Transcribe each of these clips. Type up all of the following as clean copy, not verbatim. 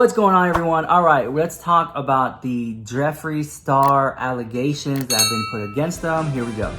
What's going on, everyone? All right, let's talk about the Jeffree Star allegations that have been put against them. Here we go.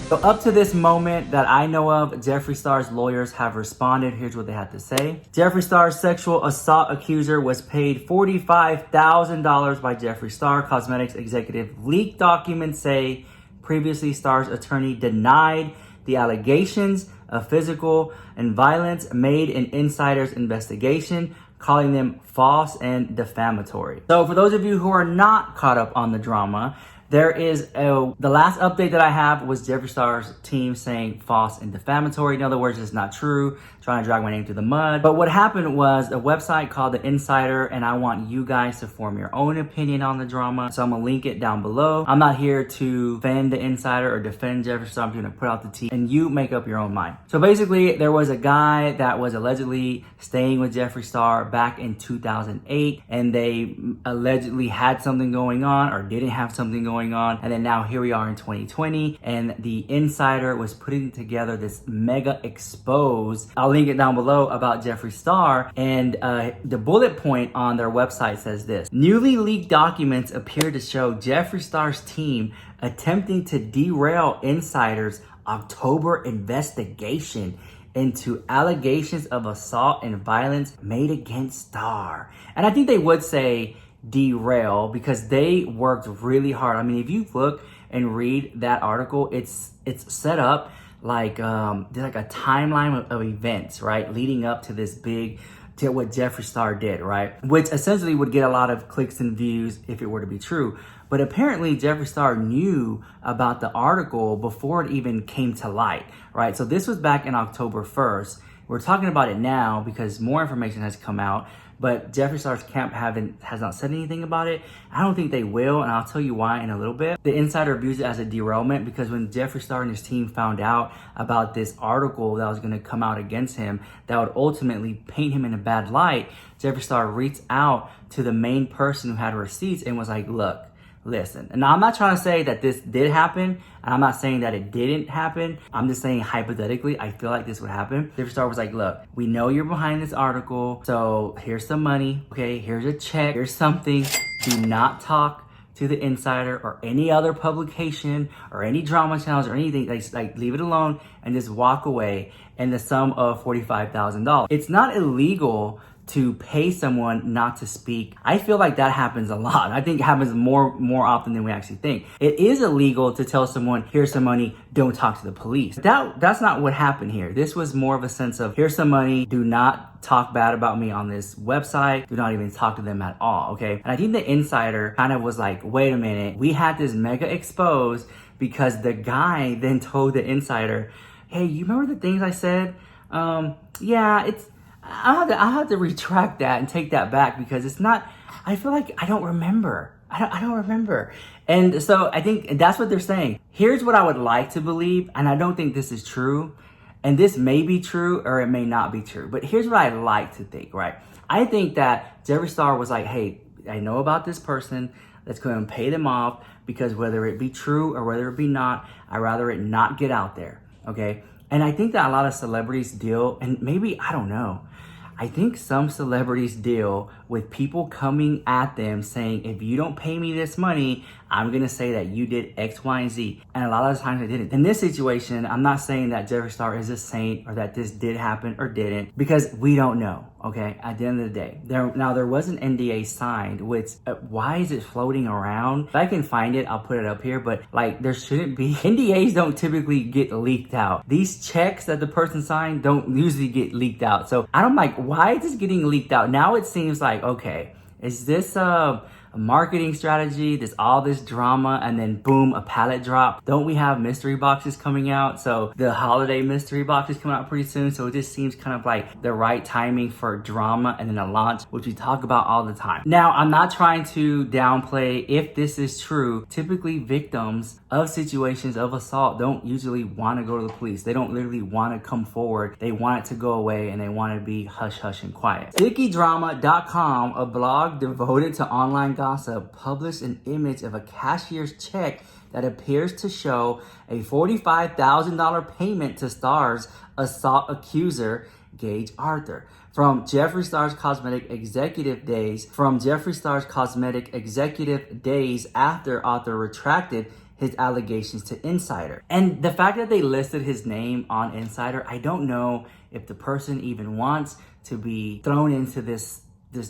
So up to this moment that I know of, Jeffree Star's lawyers have responded. Here's what they had to say. Jeffree Star's sexual assault accuser was paid $45,000 by Jeffree Star. Cosmetics executive leaked documents say previously Star's attorney denied the allegations of physical and violence made in Insider's investigation, calling them false and defamatory. So for those of you who are not caught up on the drama, there is the last update that I have was Jeffree Star's team saying false and defamatory. In other words, it's not true, trying to drag my name through the mud. But what happened was a website called The Insider, and I want you guys to form your own opinion on the drama. So I'm gonna link it down below. I'm not here to defend The Insider or defend Jeffree Star. I'm gonna put out the tea and you make up your own mind. So basically, there was a guy that was allegedly staying with Jeffree Star back in 2008, and they allegedly had something going on or didn't have something going on. And then now here we are in 2020, and The Insider was putting together this mega expose. I'll link it down below about Jeffree Star. And the bullet point on their website says this: newly leaked documents appear to show Jeffree Star's team attempting to derail Insider's October investigation into allegations of assault and violence made against Star. And I think they would say derail because they worked really hard. I mean, if you look and read that article, it's set up like there's like a timeline of events, right, leading up to this big, to what Jeffree Star did, right, which essentially would get a lot of clicks and views if it were to be true. But apparently Jeffree Star knew about the article before it even came to light, right? So this was back in October 1st. We're talking about it now because more information has come out, but Jeffree Star's camp has not said anything about it. I don't think they will, and I'll tell you why in a little bit. The Insider views it as a derailment because when Jeffree Star and his team found out about this article that was going to come out against him that would ultimately paint him in a bad light, Jeffree Star reached out to the main person who had receipts and was like, look, listen. And now I'm not trying to say that this did happen, and I'm not saying that it didn't happen. I'm just saying hypothetically, I feel like this would happen. Jeffree Star was like, look, we know you're behind this article, so here's some money, okay? Here's a check, here's something. Do not talk to The Insider or any other publication or any drama channels or anything. Like leave it alone and just walk away. And the sum of $45,000. It's not illegal to pay someone not to speak. I feel like that happens a lot. I think it happens more often than we actually think. It is illegal to tell someone, here's some money, don't talk to the police. That's not what happened here. This was more of a sense of, here's some money, do not talk bad about me on this website, do not even talk to them at all, okay? And I think The Insider kind of was like, wait a minute, we had this mega expose because the guy then told The Insider, hey, you remember the things I said? Yeah, I'll have to retract that and take that back because it's not, I feel like I don't remember. I don't remember. And so I think that's what they're saying. Here's what I would like to believe, and I don't think this is true. And this may be true or it may not be true. But here's what I like to think, right? I think that Jeffree Star was like, hey, I know about this person. Let's go and pay them off because whether it be true or whether it be not, I'd rather it not get out there, okay? And I think that a lot of celebrities deal, and maybe, I don't know, I think some celebrities deal with people coming at them saying, if you don't pay me this money, I'm going to say that you did X, Y, and Z. And a lot of times I didn't. In this situation, I'm not saying that Jeffree Star is a saint or that this did happen or didn't, because we don't know, okay, at the end of the day. There was an NDA signed, which, why is it floating around? If I can find it, I'll put it up here, but like there shouldn't be. NDAs don't typically get leaked out. These checks that the person signed don't usually get leaked out. So I'm like, why is this getting leaked out? Now it seems like, okay, is this a marketing strategy, all this drama, and then boom, a pallet drop? Don't we have mystery boxes coming out? So the holiday mystery box is coming out pretty soon. So it just seems kind of like the right timing for drama and then a launch, which we talk about all the time. Now, I'm not trying to downplay if this is true. Typically victims of situations of assault don't usually want to go to the police. They don't literally want to come forward. They want it to go away and they want to be hush hush and quiet. StickyDrama.com, a blog devoted to online gossip published an image of a cashier's check that appears to show a $45,000 payment to Star's assault accuser, Gage Arthur, from Jeffree Star's cosmetic executive days after Arthur retracted his allegations to Insider. And the fact that they listed his name on Insider, I don't know if the person even wants to be thrown into this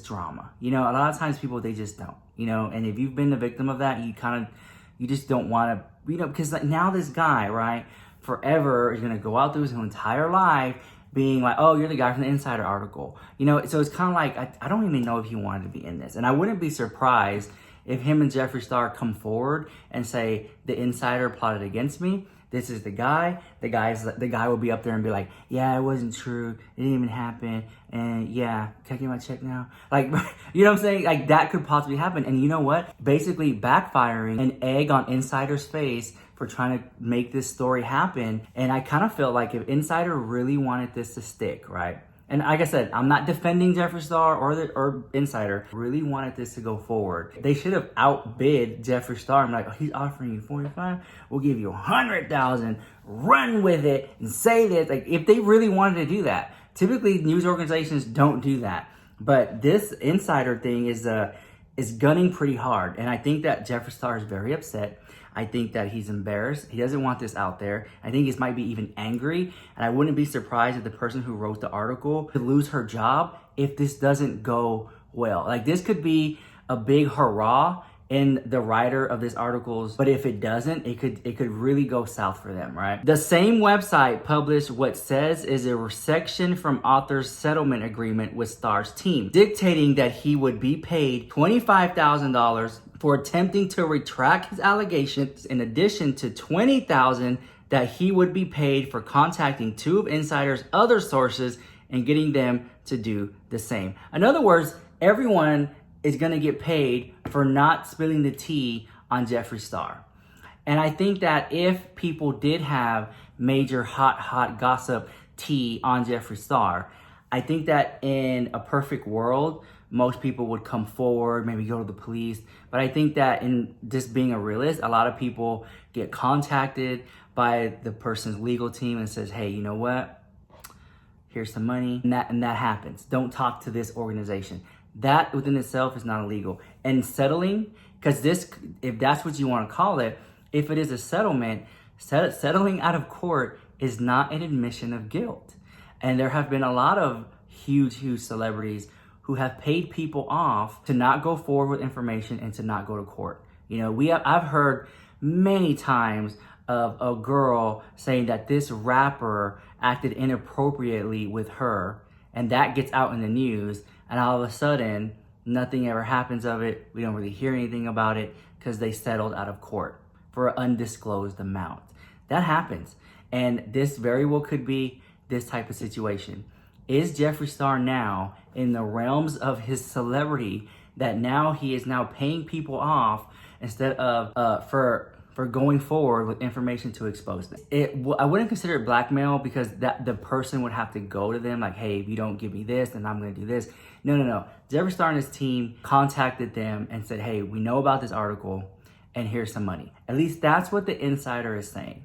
drama. You know, a lot of times people, they just don't, you know, and if you've been the victim of that, you just don't want to, you know, because like now this guy, right, forever is going to go out through his entire life being like, oh, you're the guy from the Insider article. You know, so it's kind of like, I don't even know if he wanted to be in this. And I wouldn't be surprised if him and Jeffree Star come forward and say, the Insider plotted against me. This is the guy. The guy will be up there and be like, yeah, it wasn't true. It didn't even happen. And yeah, can I get my check now? Like, you know what I'm saying? Like, that could possibly happen. And you know what? Basically backfiring an egg on Insider's face for trying to make this story happen. And I kind of feel like if Insider really wanted this to stick, right? And like I said, I'm not defending Jeffree Star or Insider. Really wanted this to go forward. They should have outbid Jeffree Star. I'm like, oh, he's offering you 45. We'll give you 100,000. Run with it and say this. Like, if they really wanted to do that. Typically, news organizations don't do that. But this Insider thing is gunning pretty hard. And I think that Jeffree Star is very upset. I think that he's embarrassed. He doesn't want this out there. I think he might be even angry. And I wouldn't be surprised if the person who wrote the article could lose her job if this doesn't go well. Like, this could be a big hurrah in the writer of this articles, but if it doesn't, it could really go south for them, right? The same website published what says is a section from Arthur's settlement agreement with Star's team, dictating that he would be paid $25,000 for attempting to retract his allegations, in addition to $20,000 that he would be paid for contacting two of Insider's other sources and getting them to do the same. In other words, everyone is going to get paid for not spilling the tea on Jeffree Star. And I think that if people did have major hot gossip tea on Jeffree Star, I think that in a perfect world, most people would come forward, maybe go to the police. But I think that in just being a realist, a lot of people get contacted by the person's legal team and says, hey, you know what? Here's some money. And that happens. Don't talk to this organization. That within itself is not illegal. And settling, because this, if that's what you want to call it, if it is a settlement, settling out of court is not an admission of guilt. And there have been a lot of huge celebrities who have paid people off to not go forward with information and to not go to court. You know, I've heard many times of a girl saying that this rapper acted inappropriately with her, and that gets out in the news, and all of a sudden, nothing ever happens of it. We don't really hear anything about it because they settled out of court for an undisclosed amount. That happens, and this very well could be this type of situation. Is Jeffree Star now in the realms of his celebrity that now he is now paying people off instead of for going forward with information to expose them? I wouldn't consider it blackmail, because that the person would have to go to them like, hey, if you don't give me this, then I'm going to do this. No. Jeffree Star and his team contacted them and said, hey, we know about this article and here's some money. At least that's what the Insider is saying.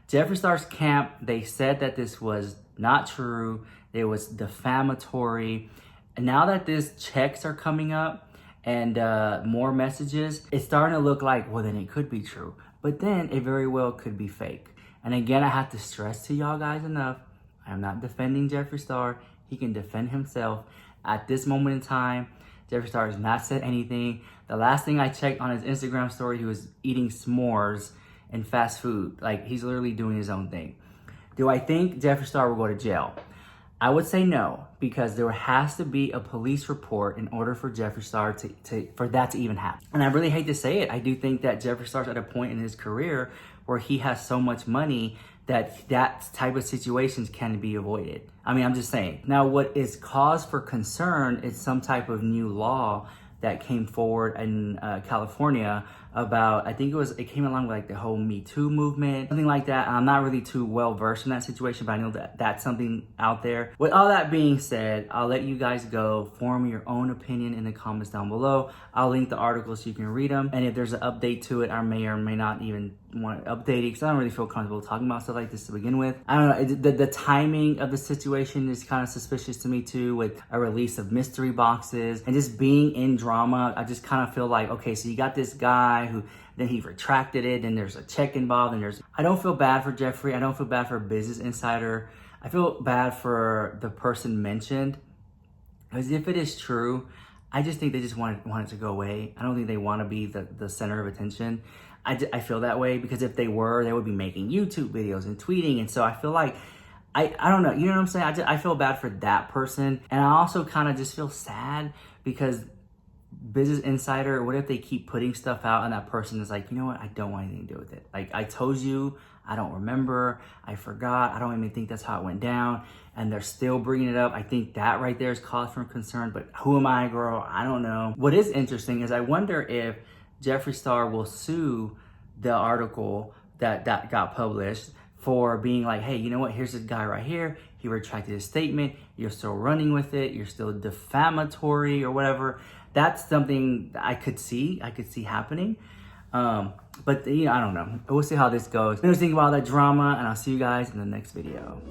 Jeffree Star's camp, they said that this was not true. It was defamatory. And now that these checks are coming up and more messages, it's starting to look like, well, then it could be true. But then it very well could be fake. And again, I have to stress to y'all guys enough, I'm not defending Jeffree Star. He can defend himself. At this moment in time, Jeffree Star has not said anything. The last thing I checked on his Instagram story, he was eating s'mores and fast food. Like, he's literally doing his own thing. Do I think Jeffree Star will go to jail? I would say no, because there has to be a police report in order for Jeffree Star for that to even happen. And I really hate to say it, I do think that Jeffree Star's at a point in his career where he has so much money that type of situations can be avoided. I mean, I'm just saying. Now, what is cause for concern is some type of new law that came forward in California about, I think it came along with like the whole Me Too movement, something like that. I'm not really too well versed in that situation, but I know that that's something out there. With all that being said, I'll let you guys go, form your own opinion in the comments down below. I'll link the article so you can read them. And if there's an update to it, I may or may not even want to update it because I don't really feel comfortable talking about stuff like this to begin with. I don't know, the timing of the situation is kind of suspicious to me too, with a release of mystery boxes and just being in drama. I just kind of feel like, okay, so you got this guy who then he retracted it, and there's a check involved, and I don't feel bad for Jeffree. I don't feel bad for Business Insider. I feel bad for the person mentioned, because if it is true, I just think they just want it to go away. I don't think they want to be the center of attention. I feel that way, because if they were, they would be making YouTube videos and tweeting. And so I feel like, I don't know, you know what I'm saying? I feel bad for that person. And I also kind of just feel sad because Business Insider, what if they keep putting stuff out and that person is like, you know what, I don't want anything to do with it. Like, I told you, I don't remember, I forgot, I don't even think that's how it went down. And they're still bringing it up. I think that right there is cause for concern, but who am I, girl? I don't know. What is interesting is I wonder if JEFFREESTAR will sue the article that got published for being like, hey, you know what, here's this guy right here, he retracted his statement, you're still running with it, you're still defamatory or whatever. That's something I could see happening. But you know, I don't know. We'll see how this goes. Let me think about that drama, and I'll see you guys in the next video.